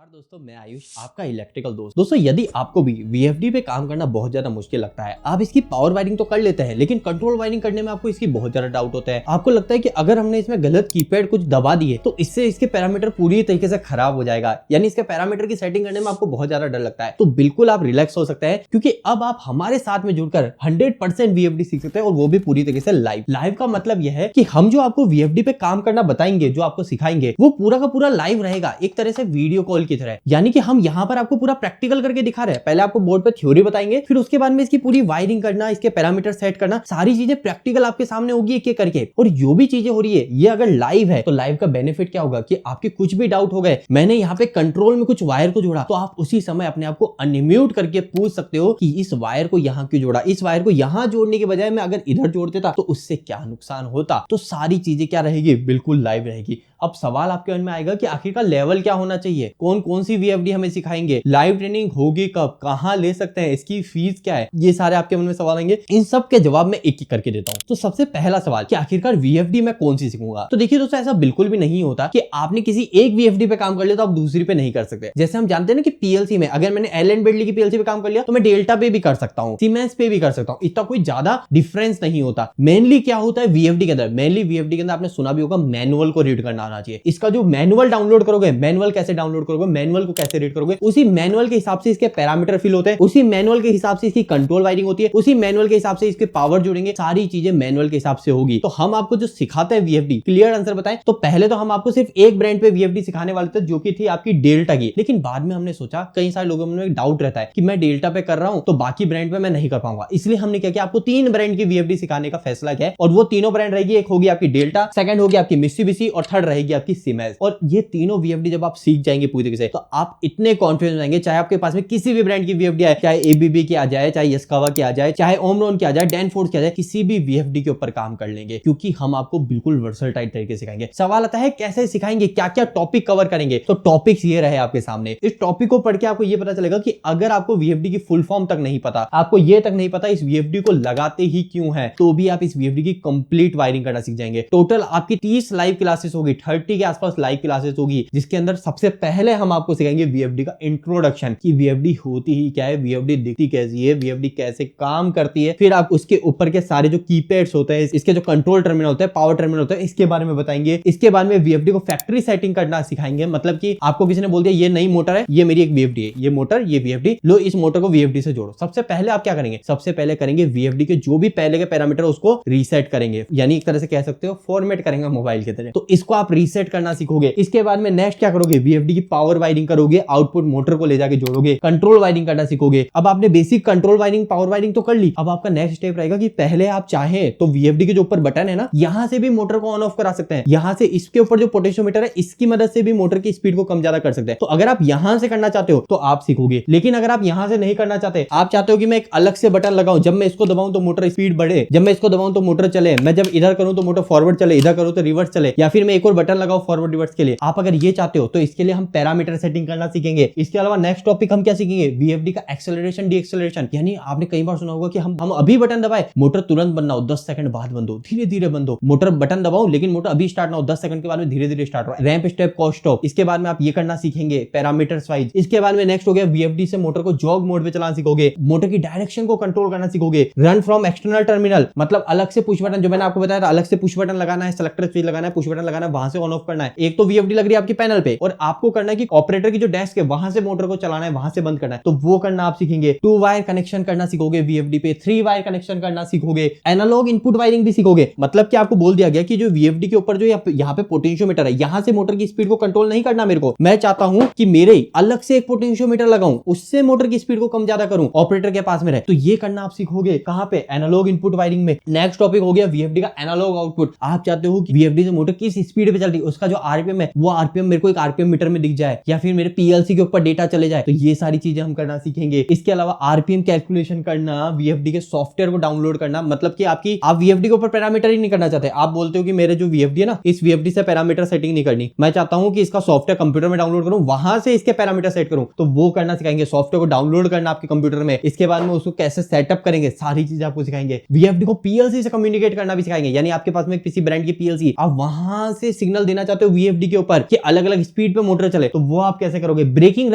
नमस्कार दोस्तों, मैं आयुष आपका इलेक्ट्रिकल दोस्त। दोस्तों, यदि आपको भी वीएफडी पे काम करना बहुत ज्यादा मुश्किल लगता है, आप इसकी पावर वायरिंग तो कर लेते हैं लेकिन कंट्रोल वायरिंग करने में आपको इसकी बहुत ज्यादा डाउट होता है। आपको लगता है कि अगर हमने इसमें गलत कीपैड कुछ दबा दिए तो इससे इसके पैरामीटर पूरी तरीके से खराब हो जाएगा, यानी इसके पैरामीटर की सेटिंग करने में आपको बहुत ज्यादा डर लगता है। तो बिल्कुल आप रिलैक्स हो सकते हैं क्योंकि अब आप हमारे साथ में जुड़कर 100% वीएफडी सीख सकते हैं और वो भी पूरी तरीके से लाइव। लाइव का मतलब यह है कि हम जो आपको वीएफडी पे काम करना बताएंगे, जो आपको सिखाएंगे, वो पूरा का पूरा लाइव रहेगा, एक तरह से वीडियो कॉल की तरह। यानी कि हम यहां पर आपको पूरा प्रैक्टिकल करके दिखा रहे हैं। पहले आपको बोर्ड पे थ्योरी बताएंगे, फिर उसके बाद में इसकी पूरी वायरिंग करना, इसके पैरामीटर सेट करना, सारी चीजें प्रैक्टिकल आपके सामने होगी एक एक करके। और जो भी चीजें हो रही है ये अगर लाइव है तो लाइव का बेनिफिट क्या होगा कि आपके कुछ भी डाउट हो गए, मैंने यहाँ पे कंट्रोल में कुछ वायर को जोड़ा, तो आप उसी समय अपने आप को अनम्यूट करके पूछ सकते हो कि इस वायर को यहाँ क्यों जोड़ा, इस वायर को यहाँ जोड़ने के बजाय मैं अगर इधर जोड़ देता तो उससे क्या नुकसान होता। तो सारी चीजें क्या रहेगी, बिल्कुल लाइव रहेगी। अब सवाल आपके मन में आएगा कि आखिरकार लेवल क्या होना चाहिए, कौन कौन सी वीएफडी हमें सिखाएंगे, लाइव ट्रेनिंग होगी कब, कहां ले सकते हैं, इसकी फीस क्या है, ये सारे आपके मन में सवाल आएंगे। इन सब के जवाब मैं एक एक करके देता हूं। तो सबसे पहला सवाल कि आखिरकार वीएफडी मैं कौन सी सीखूंगा। तो देखिए दोस्तों, ऐसा बिल्कुल भी नहीं होता कि आपने किसी एक वीएफडी पे काम कर लिया तो आप दूसरी पे नहीं कर सकते। जैसे हम जानते हैं ना कि पीएलसी में अगर मैंने एल एंड बेडली की पीएलसी पे काम कर लिया तो मैं डेल्टा पे भी कर सकता हूं, सीमेंस पे भी कर सकता हूं, इतना कोई ज्यादा डिफरेंस नहीं होता। मेनली क्या होता है वीएफडी के अंदर, मेनली वीएफडी के अंदर आपने सुना भी होगा मैनुअल को रीड करना आना चाहिए। इसका जो मैनुअल डाउनलोड करोगे, मैनुअल कैसे डाउनलोड करोगे, मैनुअल को कैसे रीड करोगे, उसी मैनुअल के हिसाब से इसके पैरामीटर फिल होते हैं, उसी मैनुअल के हिसाब से इसकी कंट्रोल वायरिंग होती है, उसी मैनुअल के हिसाब से इसके पावर जुड़ेंगे, सारी चीजें मैनुअल के हिसाब से होगी। तो हम आपको जो सिखाते हैं वीएफडी, क्लियर आंसर बताएं तो पहले तो हम आपको सिर्फ एक ब्रांड पे वीएफडी सिखाने वाले थे जो कि थी आपकी डेल्टा की। लेकिन बाद में हमने सोचा, कई सारे लोगों में एक डाउट रहता है कि मैं डेल्टा पे कर रहा हूं तो बाकी ब्रांड पे मैं नहीं कर पाऊंगा, इसलिए हमने क्या किया, आपको 3 ब्रांड की वीएफडी सिखाने का फैसला किया और वो तीनों ब्रांड रहेगी, एक होगी आपकी डेल्टा, सेकंड होगी आपकी मित्सुबिशी और थर्ड रहेगी आपकी सीमेंस। और ये तीनों वीएफडी जब आप सीख जाएंगे पूरी तरीके से तो आप इतने कॉन्फिडेंस हो जाएंगे, चाहे आपके पास में किसी भी ब्रांड की वीएफडी आए, चाहे एबीबी की आ जाए, चाहे यस्कावा की आ जाए, चाहे ओमरॉन की आ जाए, डैनफोर्स की आ जाए, किसी भी वीएफडी के ऊपर काम कर लेंगे क्योंकि हम आपको बिल्कुल वर्सटाइल तरीके से सिखाएंगे। सवाल आता है कैसे सिखाएंगे, क्या क्या टॉपिक कवर करेंगे। तो टॉपिक्स ये रहे आपके सामने। इस टॉपिक को पढ़ के आपको ये पता चलेगा कि अगर आपको वीएफडी की फुल फॉर्म तक नहीं पता, आपको ये तक नहीं पता इस वीएफडी को लगाते ही क्यों है, तो भी आप इस वीएफडी की कंप्लीट वायरिंग करना सीख जाएंगे। टोटल आपकी 30 लाइव क्लासेस होगी, 30 के आसपास लाइव क्लासेस होगी, जिसके अंदर सबसे पहले हम आपको सिखाएंगे वीएफडी का इंट्रोडक्शन कि वीएफडी होती ही क्या है, वीएफडी दिखती कैसी है, वीएफडी कैसे काम करती है। फिर आप उसके ऊपर के सारे जो कीपैड्स होते हैं, इसके जो कंट्रोल टर्मिनल होते हैं, पावर टर्मिनल होते हैं, इसके बारे में बताएंगे। इसके बाद में वीएफडी को फैक्ट्री सेटिंग करना सिखाएंगे, मतलब कि आपको किसी ने बोल दिया ये नई मोटर है, ये मेरी एक वीएफडी है, ये मोटर, ये वीएफडी, लो इस मोटर को वीएफडी से जोड़ो। सबसे पहले आप क्या करेंगे, सबसे पहले करेंगे वीएफडी के जो भी पहले के पैरामीटर उसको रीसेट करेंगे, यानी एक तरह से कह सकते हो फॉर्मेट करेंगे मोबाइल की तरह। तो इसको आप रीसेट करना सीखोगे। इसके बाद में नेक्स्ट क्या करोगे, वीएफडी की पावर वायरिंग करोगे, आउटपुट मोटर को ले जाके जोड़ोगे, कंट्रोल वायरिंग करना सीखोगे। अब आपने basic control wiring, power wiring तो कर ली, अब आपका नेक्स्ट स्टेप रहेगा कि पहले आप चाहें तो वीएफडी के जो ऊपर बटन है ना, यहां से भी मोटर को ऑन ऑफ करा सकते हैं, यहां से इसके ऊपर जो पोटेंशियोमीटर है इसकी मदद से भी मोटर की स्पीड को कम ज्यादा कर सकते हैं। तो अगर आप यहां से करना चाहते हो तो आप सीखोगे, लेकिन अगर आप यहां से नहीं करना चाहते, आप चाहते हो कि मैं एक अलग से बटन लगाऊं, जब मैं इसको दबाऊं तो मोटर स्पीड बढ़े, जब मैं इसको दबाऊं तो मोटर चले, मैं जब इधर करूं तो मोटर फॉरवर्ड चले, इधर करूं तो रिवर्स चले, या फिर मैं एक और बटन लगाऊं फॉरवर्ड रिवर्स के लिए, आप अगर ये चाहते हो तो इसके लिए हम पैरामीटर सेटिंग करना सीखेंगे। इसके अलावा नेक्स्ट टॉपिक हम क्या सीखेंगे, वीएफडी का एक्सेलरेशन डी एक्सेलरेशन। यानी आपने कई बार सुना होगा कि हम अभी बटन दबाए, मोटर तुरंत बंद ना हो, 10 सेकंड बाद बंद हो, धीरे धीरे बंद हो, मोटर बटन दबाओ लेकिन मोटर अभी स्टार्ट ना हो, 10 सेकंड के बाद में धीरे धीरे स्टार्ट हो, रैंप स्टेप कॉस्ट स्टॉप। इसके बाद में आप ये करना सीखेंगे पैरामीटर्स वाइज। इसके बाद में नेक्स्ट हो गया वीएफडी से मोटर को जॉग मोड पे चलाना सीखोगे, मोटर की डायरेक्शन को कंट्रोल करना सीखोगे, रन फ्रॉम एक्सटर्नल टर्मिनल, मतलब अलग से पुश बटन, जो मैंने आपको बताया था अलग से पुश बटन लगाना है, सेलेक्टर स्विच लगाना है, पुश बटन लगाना है, वहां से ऑन ऑफ करना है। एक तो वीएफडी लग रही है आपकी पैनल पे और आपको करना है कि ऑपरेटर की जो डेस्क है वहां से मोटर को चलाना है, वहां से बंद करना है, तो वो करना आप सीखेंगे। 2 वायर कनेक्शन करना सीखोगे वीएफडी पे, 3 वायर कनेक्शन करना सीखोगे, एनालॉग इनपुट वायरिंग भी सीखोगे। मतलब कि आपको बोल दिया गया कि जो वीएफडी के ऊपर जो यहाँ पे पोटेंशियोमीटर है, यहां से मोटर की स्पीड को कंट्रोल नहीं करना मेरे को, मैं चाहता हूं कि मेरे अलग से एक पोटेंशियोमीटर लगाऊं, उससे मोटर की स्पीड को कम ज्यादा करूं, ऑपरेटर के पास में रहे। तो ये करना आप सीखोगे कहां पे, एनालॉग इनपुट वायरिंग में। नेक्स्ट टॉपिक हो गया वीएफडी का एनालॉग आउटपुट। आप चाहते हो कि वीएफडी से मोटर किस स्पीड पे चल रही है, उसका जो आरपीएम है वो आरपीएम मेरे को एक आरपीएम मीटर में दिख जाए, या फिर मेरे पीएलसी के ऊपर डेटा चले जाए, तो ये सारी चीजें हम करना सीखेंगे। इसके अलावा आरपीएम कैलकुलेशन करना, वीएफडी के सॉफ्टवेयर को डाउनलोड करना, मतलब कि आप वीएफडी के ऊपर पैरामीटर ही नहीं करना चाहते, आप बोलते हो कि मेरे जो वीएफडी है ना, इस वीएफडी से पैरामीटर सेटिंग नहीं करनी, मैं चाहता हूं कि इसका सॉफ्टवेयर कंप्यूटर में डाउनलोड करूं, वहां से इसके पैरामीटर सेट करूं, तो वो करना सिखाएंगे। सॉफ्टवेयर को डाउनलोड करना आपके कंप्यूटर में, इसके बाद में उसको कैसे सेटअप करेंगे, सारी चीजें आपको सिखाएंगे। वीएफडी को पीएलसी से कम्युनिकेट करना भी सिखाएंगे, यानी आपके पास में किसी ब्रांड की पीएलसी, आप वहां से सिग्नल देना चाहते हो वीएफडी के ऊपर कि अलग अलग स्पीड पे मोटर चले, तो वो आप कैसे करोगे, ब्रेकिंग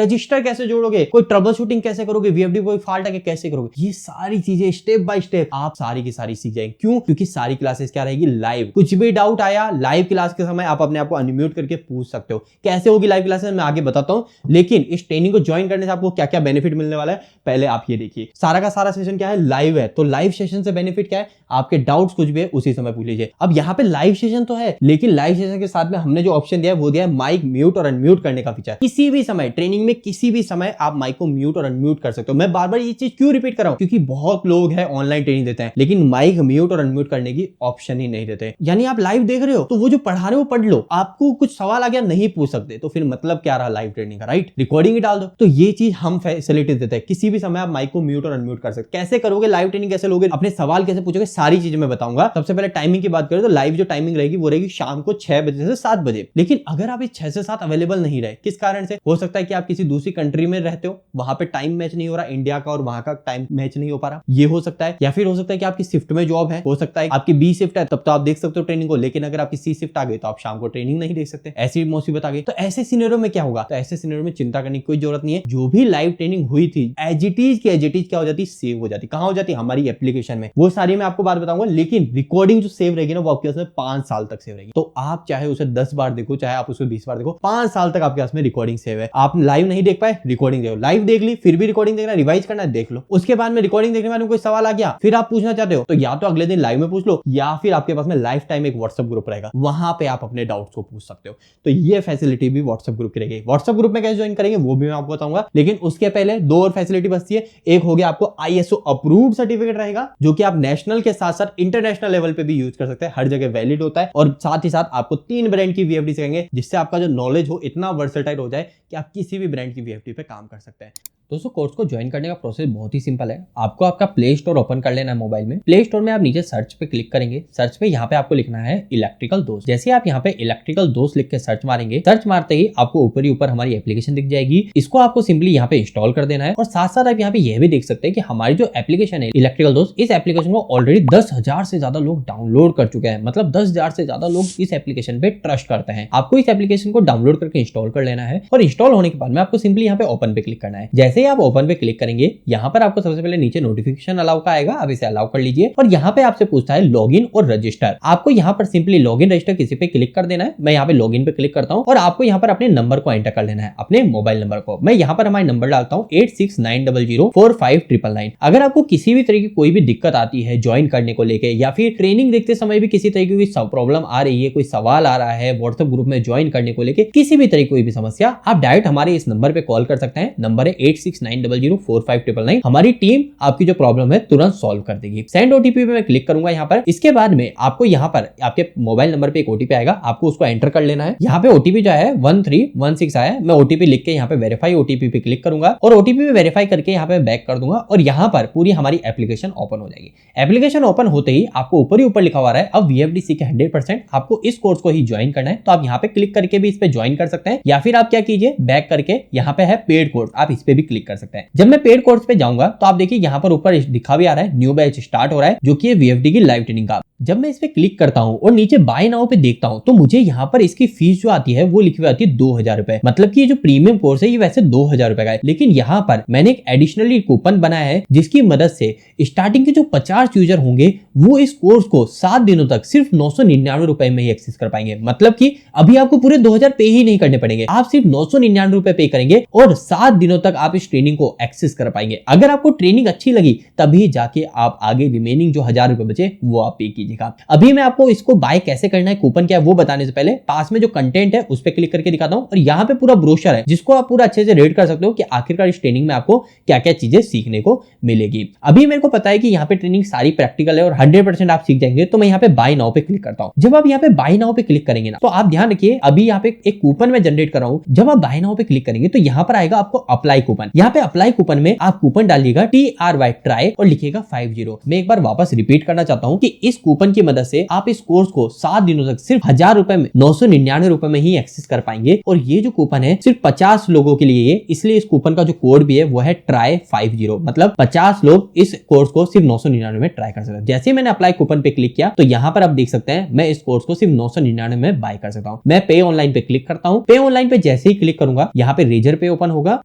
रजिस्टर कैसे जोड़ोगे, कोई ट्रबल शूटिंग कैसे करोगे, वीएफडी कोई फॉल्ट आके कैसे करोगे, ये सारी चीजें स्टेप बाय स्टेप आप सारी की सारी सीख जाएंगे। क्यों? क्योंकि सारी क्लासेस क्या रहेगी, लाइव। कुछ भी डाउट आया लाइव क्लास के समय आप अपने आप को अनम्यूट करके पूछ सकते हो। कैसे होगी लाइव क्लासेस मैं आगे बताता हूं, लेकिन इस ट्रेनिंग को ज्वाइन करने से आपको क्या क्या बेनिफिट मिलने वाला है पहले आप ये देखिए। सारा का सारा सेशन क्या है, लाइव है, तो लाइव सेशन से बेनिफिट क्या है, आपके डाउट्स कुछ भी है उसी समय पूछ लीजिए। अब यहाँ पे लाइव सेशन तो है, लेकिन लाइव सेशन के साथ में हमने जो ऑप्शन दिया है वो दिया है माइक म्यूट और अनम्यूट करने का फीचर। किसी भी समय ट्रेनिंग में किसी भी समय आप माइक को म्यूट और अनम्यूट कर सकते हो। मैं बार बार ये चीज क्यों रिपीट कर रहा हूं, क्योंकि बहुत लोग हैं ऑनलाइन ट्रेनिंग देते हैं लेकिन माइक म्यूट और अनम्यूट करने की ऑप्शन ही नहीं देते। यानी आप लाइव देख रहे हो तो वो जो पढ़ा रहे हो पढ़ लो, आपको कुछ सवाल आ गया नहीं पूछ सकते तो फिर मतलब क्या रहा लाइव ट्रेनिंग का, राइट? रिकॉर्डिंग ही डाल दो। तो ये चीज हम फैसिलिटी देते हैं, किसी भी समय आप माइक को म्यूट और अनम्यूट कर सकते। कैसे करोगे लाइव ट्रेनिंग, कैसे लोगे, अपने सवाल कैसे पूछोगे, सारी चीजें मैं बताऊंगा। सबसे पहले टाइमिंग की बात करें तो लाइव जो टाइमिंग रहेगी वो रहेगी शाम को 6 बजे से 7 बजे। लेकिन अगर आप इस 6 से 7 अवेलेबल नहीं रहे, किस कारण से, हो सकता है कि आप किसी दूसरी कंट्री में रहते हो, वहां पे टाइम मैच नहीं हो रहा, इंडिया का और वहां का टाइम मैच नहीं हो पा रहा, ये हो सकता है। या फिर हो सकता है कि आपकी शिफ्ट में जॉब है, हो सकता है आपकी बी शिफ्ट है तब तो आप देख सकते हो ट्रेनिंग को, लेकिन अगर आपकी सी शिफ्ट आ गई तो आप शाम को ट्रेनिंग नहीं देख सकते, ऐसी मुसीबत आ गई। तो ऐसे सिनेरियो में क्या होगा, तो ऐसे सिनेरियो में चिंता करने की कोई जरूरत नहीं है। जो भी लाइव ट्रेनिंग हुई थी एज इट इज क्या हो जाती, सेव हो जाती। कहां हो जाती, हमारी एप्लीकेशन में। वो सारी मैं आपको बात बताऊंगा, लेकिन रिकॉर्डिंग जो सेव रहेगी ना वो आपके पास में 5 साल तक सेव रहेगी। तो आप चाहे उसे 10 बार देखो, चाहे आप उसे 20 बार देखो, 5 साल तक आपके पास में रिकॉर्डिंग सेव है। आप लाइव नहीं देख पाए, रिकॉर्डिंग देखो, लाइव देख ली फिर भी रिकॉर्डिंग देखना, रिवाइज करना है देख लो। उसके बाद में रिकॉर्डिंग देखने वाले कोई सवाल आ गया फिर आप पूछना चाहते हो तो या तो अगले दिन लाइव में पूछ लो, या फिर आपके पास में लाइफ टाइम एक व्हाट्सएप ग्रुप रहेगा, वहां पे आप अपने डाउट्स को पूछ सकते हो। तो ये फैसिलिटी भी व्हाट्सएप ग्रुप की रहेगी। व्हाट्सएप ग्रुप में कैसे ज्वाइन करेंगे वो भी मैं आपको बताऊंगा, लेकिन उसके पहले 2 और फैसिलिटी बचती है। एक हो गया आपको ISO अप्रूव्ड सर्टिफिकेट रहेगा, जो कि आप नेशनल के साथ साथ इंटरनेशनल लेवल पे भी यूज कर सकते हैं, हर जगह वैलिड होता है। और साथ ही साथ आपको 3 ब्रांड की VFD सिखाएंगे, जिससे आपका जो नॉलेज हो इतना वर्सेटाइल हो जाए कि आप किसी भी ब्रांड की VFD पे काम कर सकते हैं। दोस्तों कोर्स को ज्वाइन करने का प्रोसेस बहुत ही सिंपल है। आपको आपका प्ले स्टोर ओपन कर लेना है मोबाइल में। प्ले स्टोर में आप नीचे सर्च पे क्लिक करेंगे, सर्च पे यहाँ पे आपको लिखना है इलेक्ट्रिकल दोस्त। जैसे आप यहाँ पे इलेक्ट्रिकल दोस्त लिख के सर्च मारेंगे, सर्च मारते ही आपको ऊपर ही ऊपर हमारी एप्लीकेशन दिख जाएगी। इसको आपको सिंपली यहाँ पे इंस्टॉल कर देना है। और साथ साथ आप यहाँ पे यह भी देख सकते हैं कि हमारी जो एप्लीकेशन है इलेक्ट्रिकल दोस्त, इस एप्लीकेशन को ऑलरेडी 10,000 से ज्यादा लोग डाउनलोड कर चुके हैं। मतलब 10,000 से ज्यादा लोग इस एप्लीकेशन पे ट्रस्ट करते हैं। आपको इस एप्लीकेशन को डाउनलोड करके इंस्टॉल कर लेना है और इंस्टॉल होने के बाद में आपको सिंपली यहाँ पे ओपन पे क्लिक करना है। जैसे ही आप ओपन पे क्लिक करेंगे, यहाँ पर आपको सबसे पहले नीचे नोटिफिकेशन अलाउ का आएगा, आप इसे अलाउ कर लीजिए। और यहाँ पे आपसे पूछता है लॉगिन और रजिस्टर। आपको यहाँ पर सिंपली लॉगिन रजिस्टर किसी पे क्लिक कर देना है। मैं यहाँ पे लॉगिन पे क्लिक करता हूँ और आपको यहाँ पर अपने नंबर को एंटर कर लेना है, अपने मोबाइल नंबर को। मैं यहाँ पर हमारे नंबर डालता हूँ 8690045999। अगर आपको किसी भी तरह की कोई भी दिक्कत आती है ज्वाइन करने को लेके, या फिर ट्रेनिंग देखते समय भी किसी तरीके की प्रॉब्लम आ रही है, कोई सवाल आ रहा है व्हाट्सएप ग्रुप में ज्वाइन करने को लेके, किसी भी तरह की कोई भी समस्या, आप डायरेक्ट हमारे इस नंबर पे कॉल कर सकते हैं। नंबर है 8690045999। हमारी टीम आपकी जो प्रॉब्लम है तुरंत सॉल्व कर देगी। सेंड ओटीपी पे मैं क्लिक करूंगा यहाँ पर। इसके बाद में आपको यहाँ पर आपके मोबाइल नंबर पे एक ओटीपी आएगा, आपको उसको एंटर कर लेना है। यहाँ पे ओटीपी जो है 1316 आया है। मैं ओटीपी लिख के यहाँ पे वेरीफाई ओटीपी पे क्लिक करूंगा और ओटीपी पे वेरीफाई करके यहाँ पे बैक कर दूंगा और यहाँ पर पूरी हमारी एप्लीकेशन ओपन हो जाएगी। एप्लीकेशन ओपन होते ही आपको ऊपर ही ऊपर लिखा हुआ है अब VFD सीखे 100%, आपको इस कोर्स को ही ज्वाइन करना है। तो आप यहाँ पे क्लिक करके भी इस पे ज्वाइन कर सकते हैं, या फिर आप क्या कीजिए बैक करके यहाँ पे है पेड कोर्स, आप इस पे भी क्लिक कर सकते हैं। जब मैं पेड कोर्स पे जाऊंगा तो आप देखिए यहाँ पर ऊपर दिखा भी आ रहा है न्यू बैच स्टार्ट हो रहा है, जो कि VFD की लाइव ट्रेनिंग का। जब मैं इस पे क्लिक करता हूं और नीचे बाय नाउ पे देखता हूं तो मुझे यहाँ पर इसकी फीस जो आती है वो लिखी हुई आती है 2000 रुपए। मतलब कि ये जो प्रीमियम कोर्स है ये वैसे 2000 रुपए का है, लेकिन यहाँ पर मैंने एक एडिशनली कूपन बनाया है जिसकी मदद से स्टार्टिंग के जो 50 यूजर होंगे वो इस कोर्स को 7 दिनों तक सिर्फ 999 रुपए में ही एक्सेस कर पाएंगे। मतलब कि अभी आपको पूरे 2000 पे ही नहीं करने पड़ेंगे, आप सिर्फ 999 रुपए पे करेंगे और 7 दिनों तक आप इस ट्रेनिंग को एक्सेस कर पाएंगे। अगर आपको ट्रेनिंग अच्छी लगी तभी जाके आप आगे रिमेनिंग जो 1000 रुपए बचे वो आप पे कीजिएगा। अभी मैं आपको इसको बाय कैसे करना है, कूपन क्या है वो बताने से पहले पास में जो कंटेंट है उस पे क्लिक करके दिखाता हूं। और यहाँ पे पूरा ब्रोशर है जिसको आप पूरा अच्छे से रेड कर सकते हो कि आखिरकार इस ट्रेनिंग में आपको क्या क्या चीजें सीखने को मिलेगी। अभी मेरे को पता है कि यहाँ पे ट्रेनिंग सारी प्रैक्टिकल है और 100% आप सीख जाएंगे, तो मैं यहाँ पे बाय नाउ पे क्लिक करता हूँ। जब आप यहाँ पे बाय नाउ पे क्लिक करेंगे ना तो आप ध्यान रखिए, अभी यहाँ पे एक कूपन में जनरेट कर रहा हूँ। जब आप बाय नाउ पे क्लिक करेंगे तो यहाँ पर आएगा आपको अप्लाई कूपन। यहाँ पे अप्लाई कूपन में आप कूपन डालिएगा TRY ट्राई और लिखिएगा 50। मैं एक बार वापस रिपीट करना चाहता हूँ कि इस कूपन कूपन की मदद से आप इस कोर्स को 7 दिनों तक सिर्फ 1000 रुपए में 999 रुपए में ही एक्सेस कर पाएंगे। और ये जो कूपन है सिर्फ 50 लोगों के लिए है, इसलिए इस कूपन का जो कोड भी है वो है TRY50, मतलब 50 लोग इस कोर्स को सिर्फ 999 में ट्राई कर सकते हैं। जैसे मैंने अप्लाई कूपन पे क्लिक किया तो यहाँ पर आप देख सकते हैं मैं इस कोर्स को सिर्फ 999 में बाय कर सकता हूँ। मैं पे ऑनलाइन पे क्लिक करता हूँ। पे ऑनलाइन पे जैसे ही क्लिक करूंगा यहाँ पे रेजर पे ओपन होगा।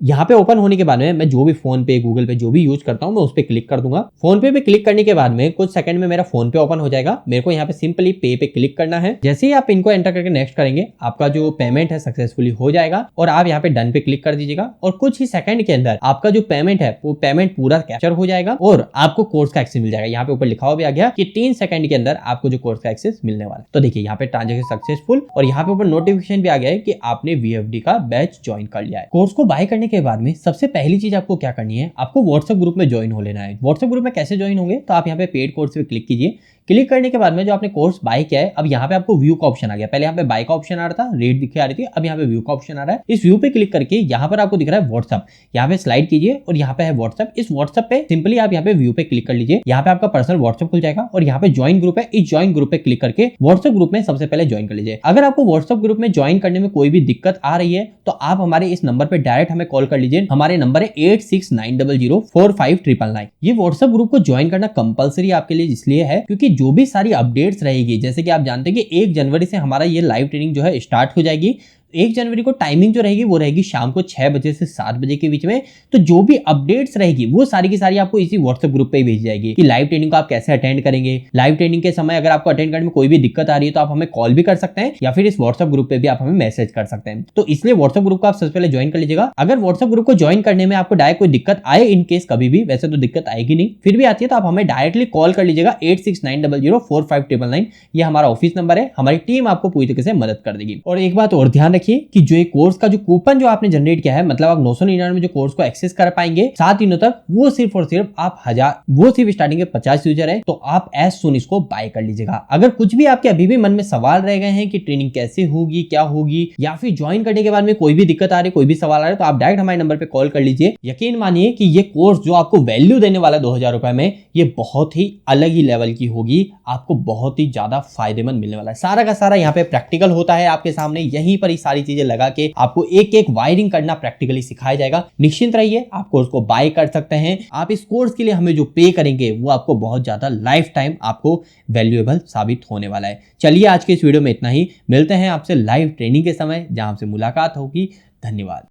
यहाँ पे ओपन होने के बाद में मैं जो भी फोन पे, गूगल पे जो भी यूज करता हूँ मैं उस पे क्लिक कर दूंगा। फोन पे क्लिक करने के बाद में कुछ सेकंड में मेरा फोन पे ओपन हो जाएगा। मेरे को यहाँ पे सिंपली पे क्लिक करना है। जैसे ही आप इनको एंटर करके नेक्स्ट करेंगे आपका जो पेमेंट है सक्सेसफुली हो जाएगा और आप यहाँ पे डन पे क्लिक कर दीजिएगा और कुछ ही सेकंड के अंदर आपका जो पेमेंट है वो पेमेंट पूरा कैप्चर हो जाएगा और आपको कोर्स का एक्सेस मिल जाएगा। यहाँ पे ऊपर लिखा हुआ भी आ गया कि 3 सेकंड के अंदर आपको जो कोर्स का एक्सेस मिलने वाला है। तो देखिए यहाँ पे ट्रांजैक्शन सक्सेसफुल और यहाँ पे ऊपर नोटिफिकेशन भी आ गया है कि आपने VFD का बैच ज्वाइन कर लिया है। कोर्स को बाय करने के बाद में सबसे पहली चीज आपको क्या करनी है, आपको व्हाट्सएप ग्रुप में ज्वाइन हो लेना है। व्हाट्सएप ग्रुप में कैसे ज्वाइन होंगे, तो आप यहाँ पे पेड कोर्स पे क्लिक कीजिए। क्लिक करने के बाद में जो आपने कोर्स बाय किया है अब यहाँ पे आपको व्यू का ऑप्शन आ गया। पहले यहाँ पे बाय का ऑप्शन आ रहा था, रेट दिखे आ रही थी, अब यहाँ पे व्यू का ऑप्शन आ रहा है। इस व्यू पे क्लिक करके यहाँ पर आपको दिख रहा है व्हाट्सएप, यहाँ पे स्लाइड कीजिए और यहाँ पे है व्हाट्सएप। इस व्हाट्सएप पे सिंपली आप यहाँ पे व्यू पे क्लिक कर लीजिए। यहाँ पे आपका पर्सनल व्हाट्सएप खुल जाएगा और यहाँ पे ज्वाइन ग्रुप है। इस ज्वाइन ग्रुप पे क्लिक करके व्हाट्सएप ग्रुप में सबसे पहले ज्वाइन कर लीजिए। अगर आपको व्हाट्सएप ग्रुप में ज्वाइन करने में कोई भी दिक्कत आ रही है तो आप हमारे इस नंबर पे डायरेक्ट हमें कॉल कर लीजिए। हमारे नंबर है 8690045999। ये व्हाट्सएप ग्रुप को ज्वाइन करना कंपलसरी आपके लिए इसलिए है क्योंकि जो भी सारी अपडेट्स रहेगी, जैसे कि आप जानते हैं कि 1 जनवरी से हमारा ये लाइव ट्रेनिंग जो है स्टार्ट हो जाएगी। 1 जनवरी को टाइमिंग जो रहेगी वो रहेगी शाम को 6 बजे से 7 बजे के बीच में। तो जो भी अपडेट्स रहेगी वो सारी की सारी आपको इसी व्हाट्सएप ग्रुप पे ही भेजी जाएगी कि लाइव ट्रेनिंग को आप कैसे अटेंड करेंगे। लाइव ट्रेनिंग के समय अगर आपको अटेंड करने में कोई भी दिक्कत आ रही है तो आप हमें कॉल भी कर सकते हैं या फिर इस व्हाट्सएप ग्रुप पे भी आप हमें मैसेज कर सकते हैं। तो इसलिए व्हाट्सएप ग्रुप को आप सबसे पहले ज्वाइन कर लीजिएगा। अगर व्हाट्सएप ग्रुप को ज्वाइन करने में आपको डायरेक्ट कोई दिक्कत आए, इन केस कभी भी, वैसे तो दिक्कत आएगी नहीं, फिर भी आती है तो आप हमें डायरेक्टली कॉल कर लीजिएगा 8690045999। ये हमारा ऑफिस नंबर है, हमारी टीम आपको पूरी तरीके से मदद कर देगी। और एक बात और ध्यान रखिए कि जो कोर्स का जो कूपन जो आपने जनरेट किया है, मतलब आप 999 में जो कोर्स को एक्सेस कर पाएंगे 7 दिनों तक, वो सिर्फ और सिर्फ आप 1000, वो सिर्फ स्टार्टिंग के 50 यूजर है। तो आप एज सुन इसको बाय कर लीजिएगा। अगर कुछ भी आपके अभी भी मन में सवाल रह गए हैं कि ट्रेनिंग कैसे होगी, क्या होगी, या फिर ज्वाइन करने के बाद में कोई भी दिक्कत आ रही, कोई भी सवाल आ रहा है, तो आप डायरेक्ट हमारे नंबर पे कॉल कर लीजिए। यकीन मानिए कि ये कोर्स जो आपको वैल्यू देने वाला है 2000 रुपए में, ये बहुत ही अलग ही लेवल की होगी, आपको बहुत ही ज्यादा फायदेमंद मिलने वाला है। सारा का सारा यहाँ पे प्रैक्टिकल होता है आपके सामने, यहीं पर ही सारी चीजें लगा के आपको एक एक वायरिंग करना प्रैक्टिकली सिखाया जाएगा। निश्चिंत रहिए, आप कोर्स को बाय कर सकते हैं। आप इस कोर्स के लिए हमें जो पे करेंगे वो आपको बहुत ज्यादा लाइफ टाइम आपको वैल्यूएबल साबित होने वाला है। चलिए आज के इस वीडियो में इतना ही, मिलते हैं आपसे लाइव ट्रेनिंग के समय जहां आपसे मुलाकात होगी। धन्यवाद।